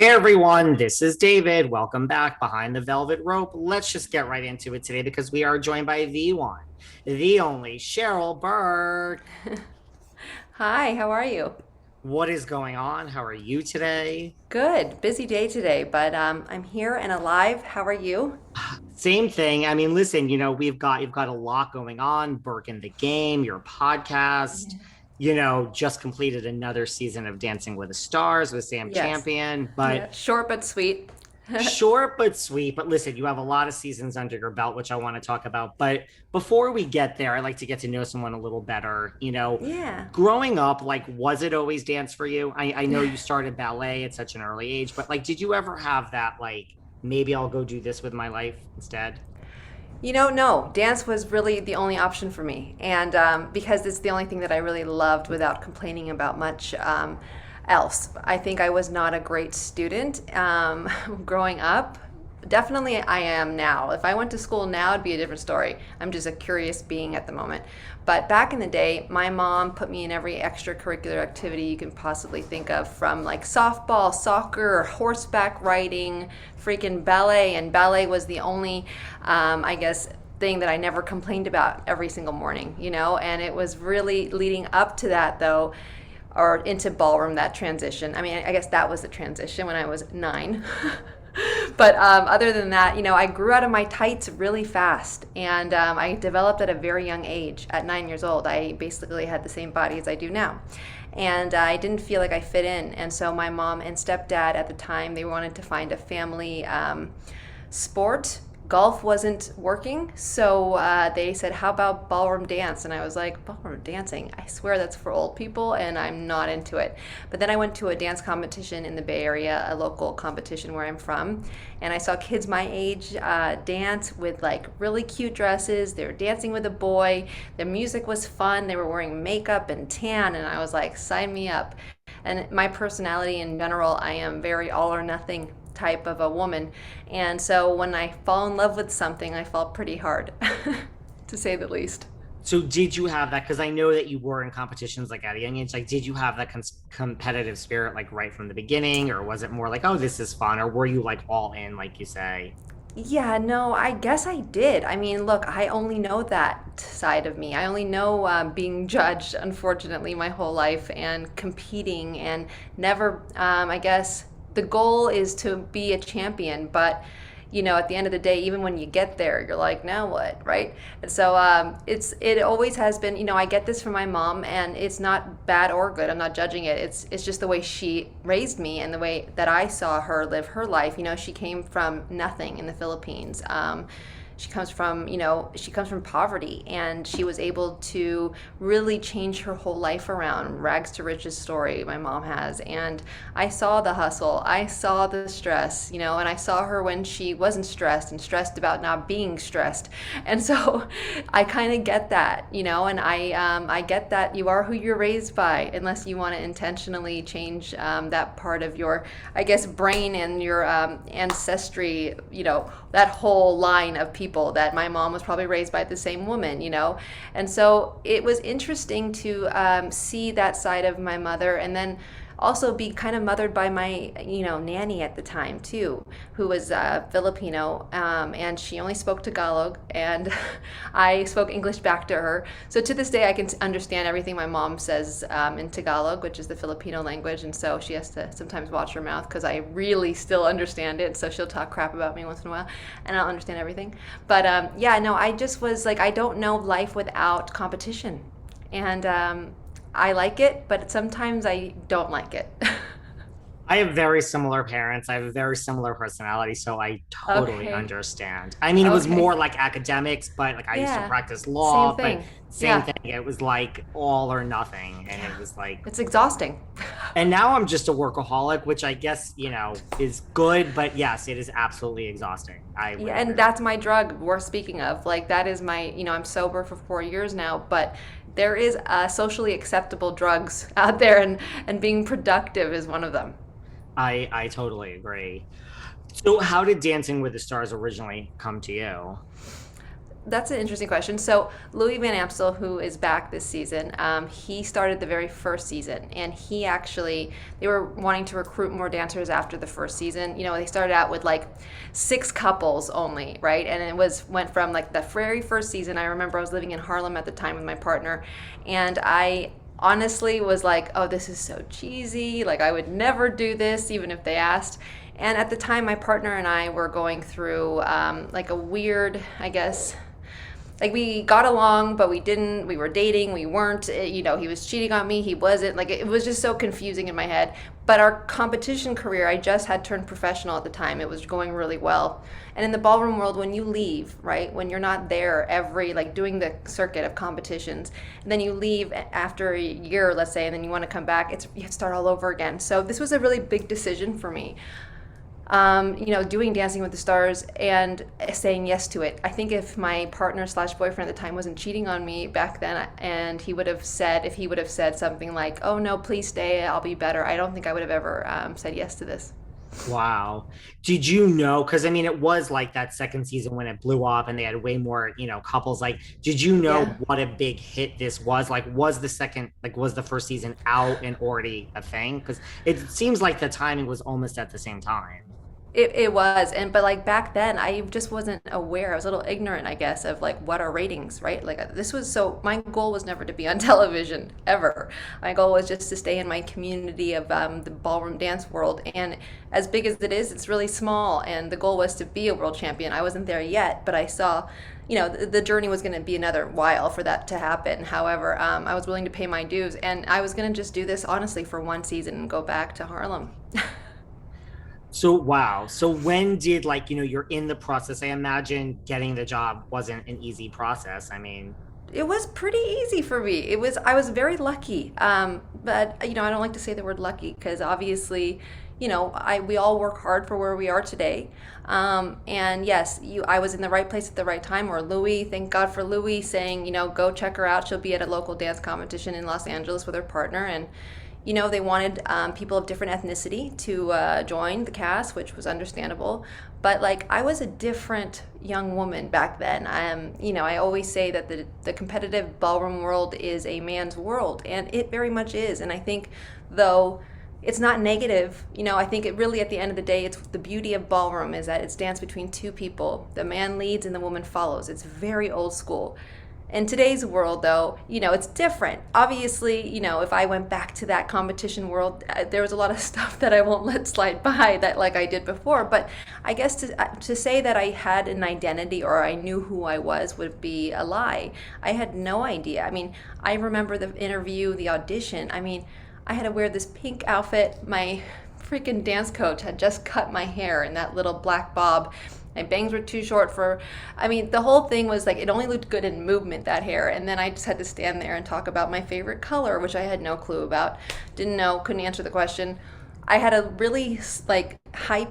Hey everyone, this is David. Welcome back behind the velvet rope. Let's just get right into it today because we are joined by the one, the only Cheryl Burke. Hi, how are you? What is going on? How are you today? Good. Busy day today, but I'm here and alive. How are you? Same thing. I mean, listen, you've got a lot going on. Burke in the Game, your podcast, just completed another season of Dancing with the Stars with Sam Yes. Champion, but Yeah. Short but sweet. short but sweet. But listen, you have a lot of seasons under your belt, which I want to talk about. But before we get there, I like to get to know someone a little better. Yeah. Growing up, like, was it always dance for you? I know you started ballet at such an early age, but like, did you ever have that, like, maybe I'll go do this with my life instead? No, dance was really the only option for me. And because it's the only thing that I really loved without complaining about much else. I think I was not a great student growing up. Definitely, I am now. If I went to school now, it'd be a different story. I'm just a curious being at the moment. But back in the day, my mom put me in every extracurricular activity you can possibly think of, from like softball, soccer, horseback riding, freaking ballet. And ballet was the only, I guess, thing that I never complained about every single morning, And it was really leading up to that, though, or into ballroom, that transition. I mean, I guess that was the transition when I was 9. But other than that, I grew out of my tights really fast, and I developed at a very young age. At 9 years old, I basically had the same body as I do now, and I didn't feel like I fit in. And so my mom and stepdad at the time, they wanted to find a family sport. Golf wasn't working, so they said, "How about ballroom dance?" And I was like, "Ballroom dancing? I swear that's for old people, and I'm not into it." But then I went to a dance competition in the Bay Area, a local competition where I'm from, and I saw kids my age dance with like really cute dresses. They were dancing with a boy. The music was fun. They were wearing makeup and tan, and I was like, "Sign me up." And my personality in general, I am very all or nothing type of a woman. And so when I fall in love with something, I fall pretty hard, to say the least. So did you have that? Because I know that you were in competitions like at a young age. Like, did you have that competitive spirit like right from the beginning, or was it more like, oh, this is fun, or were you like all in, like you say? Yeah, no, I guess I did. I mean, look, I only know that side of me. I only know being judged, unfortunately, my whole life and competing and never, I guess the goal is to be a champion, but at the end of the day, even when you get there, you're like, now what, right? And so it always has been. I get this from my mom, and it's not bad or good. I'm not judging it. It's just the way she raised me and the way that I saw her live her life. She came from nothing in the Philippines. She comes from poverty, and she was able to really change her whole life around. Rags to riches story my mom has. And I saw the hustle, I saw the stress, and I saw her when she wasn't stressed and stressed about not being stressed. And so I kind of get that, and I get that you are who you're raised by, unless you want to intentionally change that part of your, I guess, brain and your ancestry, that whole line of people that my mom was probably raised by the same woman, And so it was interesting to see that side of my mother, and then also be kind of mothered by my, nanny at the time too, who was Filipino, and she only spoke Tagalog, and I spoke English back to her. So to this day, I can understand everything my mom says in Tagalog, which is the Filipino language, and so she has to sometimes watch her mouth because I really still understand it. So she'll talk crap about me once in a while, and I'll understand everything. But yeah, no, I just was like, I don't know life without competition, and I like it, but sometimes I don't like it. I have very similar parents. I have a very similar personality, so I totally Okay. understand. I mean, it was Okay. more like academics, but like I used to Yeah. practice Same law, but thing. same Yeah. thing. It was like all or nothing. And it Yeah. was like, It's exhausting. and now I'm just a workaholic, which I guess, is good, but yes, it is absolutely exhausting. I would Yeah, and agree with that's my drug we're speaking of. Like that is my, I'm sober for 4 years now, but there is socially acceptable drugs out there, and being productive is one of them. I totally agree. So how did Dancing with the Stars originally come to you? That's an interesting question. So Louis Van Amstel, who is back this season, he started the very first season, and he actually they were wanting to recruit more dancers after the first season. They started out with like 6 couples only, right? And it went from like the very first season. I remember I was living in Harlem at the time with my partner, and I honestly was like, oh, this is so cheesy. Like, I would never do this, even if they asked. And at the time, my partner and I were going through like a weird, I guess, like we got along, but we didn't. We were dating, we weren't. He was cheating on me, he wasn't. Like, it was just so confusing in my head. But our competition career, I just had turned professional at the time. It was going really well. And in the ballroom world, when you leave, right, when you're not there like doing the circuit of competitions, and then you leave after a year, let's say, and then you want to come back, you have to start all over again. So this was a really big decision for me. Doing Dancing with the Stars and saying yes to it. I think if my partner/boyfriend at the time wasn't cheating on me back then, and if he would have said something like, "Oh no, please stay, I'll be better," I don't think I would have ever said yes to this. Wow. Did you know? Because I mean, it was like that second season when it blew up and they had way more, couples. Like, did you know Yeah. what a big hit this was? Like, was the first season out and already a thing? Because it seems like the timing was almost at the same time. It was, but like back then I just wasn't aware. I was a little ignorant, I guess, of like what are ratings, right? Like, this was, so my goal was never to be on television ever. My goal was just to stay in my community of the ballroom dance world, and as big as it is, it's really small, and the goal was to be a world champion. I wasn't there yet, but I saw, the journey was going to be another while for that to happen. However, I was willing to pay my dues, and I was going to just do this honestly for one season and go back to Harlem. So wow. So when did, you're in the process? I imagine getting the job wasn't an easy process. I mean, It was pretty easy for me. I was very lucky. But I don't like to say the word lucky, because obviously, we all work hard for where we are today. And yes, I was in the right place at the right time. Or Louis, thank God for Louis saying, go check her out. She'll be at a local dance competition in Los Angeles with her partner, and they wanted people of different ethnicity to join the cast, which was understandable. But like, I was a different young woman back then. I always say that the competitive ballroom world is a man's world, and it very much is. And I think, though it's not negative, I think it really, at the end of the day, it's the beauty of ballroom is that it's dance between two people. The man leads and the woman follows. It's very old school. In today's world, though, it's different. Obviously, if I went back to that competition world, there was a lot of stuff that I won't let slide by that, like I did before. But I guess to say that I had an identity or I knew who I was would be a lie. I had no idea. I mean, I remember the interview, the audition. I mean, I had to wear this pink outfit. My freaking dance coach had just cut my hair in that little black bob. My bangs were too short the whole thing was like, it only looked good in movement, that hair. And then I just had to stand there and talk about my favorite color, which I had no clue about. Didn't know, couldn't answer the question. I had a really like high